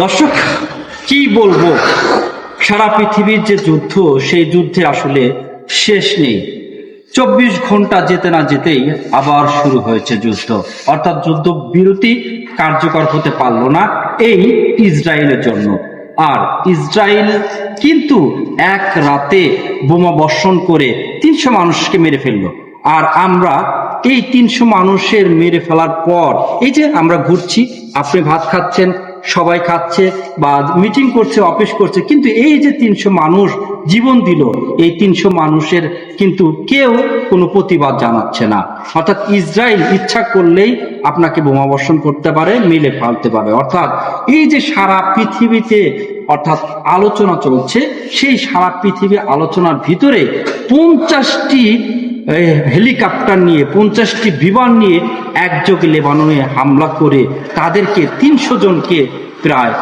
দর্শক, কি বলবো, সারা পৃথিবীর যে যুদ্ধ, সেই যুদ্ধে আসলে শেষ নেই। 24 ঘন্টা যেতে না যেতেই আবার শুরু হয়েছে যুদ্ধ, অর্থাৎ যুদ্ধ বিরতি কার্যকর হতে পারলো না এই ইসরায়েলের জন্য। আর ইসরায়েল কিন্তু এক রাতে বোমা বর্ষণ করে 300 মানুষকে মেরে ফেললো। আর আমরা এই 300 মানুষের মেরে ফেলার পর এই যে আমরা ঘুরছি, আপনি ভাত খাচ্ছেন, সবাই খাচ্ছে বা মিটিং করছে, অফিস করছে, কিন্তু এই যে 300 মানুষ জীবন দিল, এই 300 মানুষের কিন্তু কেউ কোনো প্রতিবাদ জানাচ্ছে না। অর্থাৎ ইসরায়েল ইচ্ছা করলেই আপনাকে বোমা বর্ষণ করতে পারে, মেরে ফেলতে পারে। অর্থাৎ এই যে সারা পৃথিবীতে অর্থাৎ আলোচনা চলছে, সেই সারা পৃথিবী আলোচনার ভিতরে 50টি হেলিকপ্টার নিয়ে, 50টি বিমান নিয়ে একযোগে লেবাননে হামলা করে তাদেরকে 300 জনকে প্রায়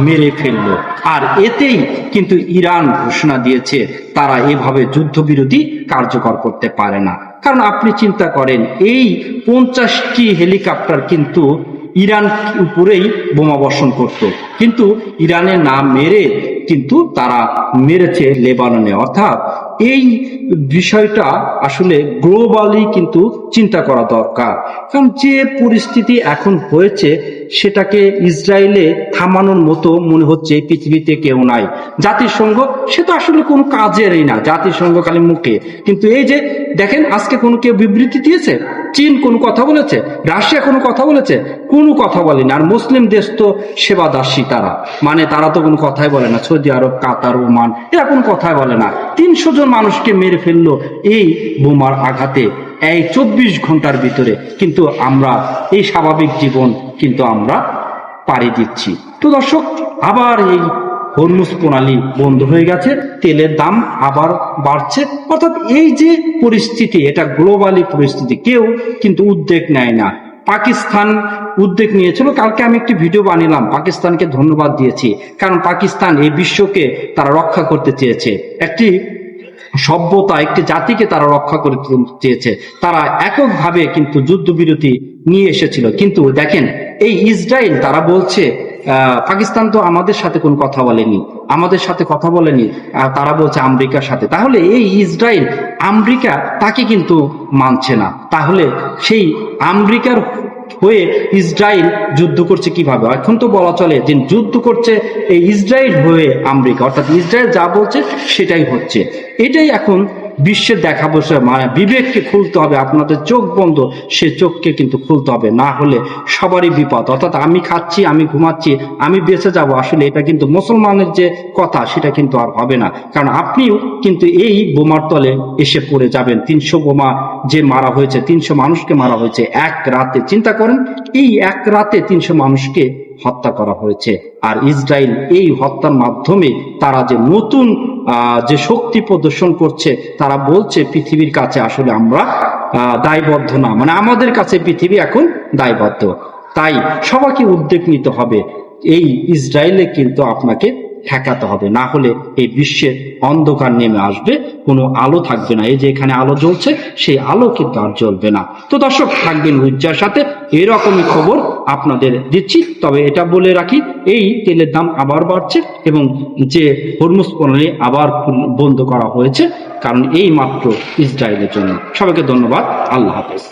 মেরে ফেললো। আর এতেই কিন্তু ইরান ঘোষণা দিয়েছে তারা এভাবে যুদ্ধবিরতি কার্যকর করতে পারে না। কারণ আপনি চিন্তা করেন, এই 50টি হেলিকপ্টার কিন্তু ইরান উপরেই বোমা বর্ষণ করত, কিন্তু ইরানে না মেরে কিন্তু তারা মেরেছে লেবাননে। অর্থাৎ এই বিষয়টা আসলে গ্লোবালি কিন্তু চিন্তা করা দরকার। কারণ যে পরিস্থিতি এখন হয়েছে, সেটাকে ইসরায়েলে থামানোর মতো মনে হচ্ছে পৃথিবীতে কেউ নাই। জাতিসংঘ সে তো আসলে কোনো কাজেরই না, জাতিসংঘ খালি মুখে। কিন্তু এই যে দেখেন, আজকে কোনো কেউ বিবৃতি দিয়েছে? চীন কোনো কথা বলেছে? রাশিয়া কোনো কথা বলেছে? কোনো কথা বলেনি। আর মুসলিম দেশ তো সেবাদাসী, তারা মানে তারা তো কোনো কথাই বলে না। সৌদি আরব, কাতার, ওমান, এরা কোনো কথাই বলে না। 300 জন মানুষকে মেরে ফেললো এই বোমার আঘাতে এই 24 ঘন্টার ভিতরে। কিন্তু আমরা এই স্বাভাবিক জীবন কিন্তু আমরা পাড়ি দিচ্ছি। তো দর্শক, আবার এই হরমুজ প্রণালী বন্ধ হয়ে গেছে, তেলের দাম আবার বাড়ছে। অর্থাৎ এই যে পরিস্থিতি, এটা গ্লোবালি পরিস্থিতি, কেউ কিন্তু উদ্যোগ নেয় না। পাকিস্তান উদ্যোগ নিয়েছিল, কালকে আমি একটি ভিডিও বানিয়েলাম, পাকিস্তানকে ধন্যবাদ দিয়েছি। কারণ পাকিস্তান এই বিশ্বকে তারা রক্ষা করতে চেয়েছে, একটি সভ্যতা, একটি জাতিকে তারা রক্ষা করতে চেয়েছে। তারা এককভাবে কিন্তু যুদ্ধবিরতি নিয়ে এসেছিল। কিন্তু দেখেন, এই ইসরায়েল তারা বলছে পাকিস্তান তো আমাদের সাথে কোনো কথা বলেনি, আমাদের সাথে কথা বলেনি, তারা বলছে আমেরিকার সাথে। তাহলে এই ইসরায়েল, আমেরিকা তাকে কিন্তু মানছে না। তাহলে সেই আমেরিকার হয়ে ইসরায়েল যুদ্ধ করছে কিভাবে? এখন তো বলা চলে যে যুদ্ধ করছে এই ইসরায়েল হয়ে আমেরিকা, অর্থাৎ ইসরায়েল যা বলছে সেটাই হচ্ছে। এটাই এখন বিশ্বের দেখা বসে, মানে বিবেককে খুলতে হবে। আপনাদের চোখ বন্ধ, সে চোখকে কিন্তু খুলতে হবে, না হলে সবারই বিপদ। অর্থাৎ আমি খাচ্ছি, আমি ঘুমাচ্ছি, আমি বেঁচে যাব, আসলে এটা কিন্তু মুসলমানের যে কথা, সেটা কিন্তু আর হবে না। কারণ আপনিও কিন্তু এই বোমার তলে এসে পড়ে যাবেন। 300 বোমা যে মারা হয়েছে, 300 মানুষকে মারা হয়েছে এক রাতে। চিন্তা করেন, এই এক রাতে 300 মানুষকে হত্যা করা হয়েছে। আর ইসরায়েল এই হত্যার মাধ্যমে তারা যে নতুন যে শক্তি প্রদর্শন করছে, তারা বলছে পৃথিবীর কাছে আসলে আমরা দায়বদ্ধ না, মানে আমাদের কাছে পৃথিবী এখন দায়বদ্ধ। তাই সবাইকে উদ্যোগ নিতে হবে, এই ইসরায়েলে কিন্তু আপনাকে ঠেকাতে হবে, না হলে এই বিশ্বের অন্ধকার নেমে আসবে, কোনো আলো থাকবে না। এই যে এখানে আলো জ্বলছে, সেই আলো কিন্তু আর জ্বলবে না। তো দর্শক, থাকবেন উজ্জার সাথে, এরকমই খবর আপনাদের দিচ্ছি। তবে এটা বলে রাখি, এই তেলের দাম আবার বাড়ছে এবং যে হরমুজ প্রণালী আবার বন্ধ করা হয়েছে, কারণ এই মাত্র ইসরায়েলের জন্য। সবাইকে ধন্যবাদ, আল্লাহ হাফেজ।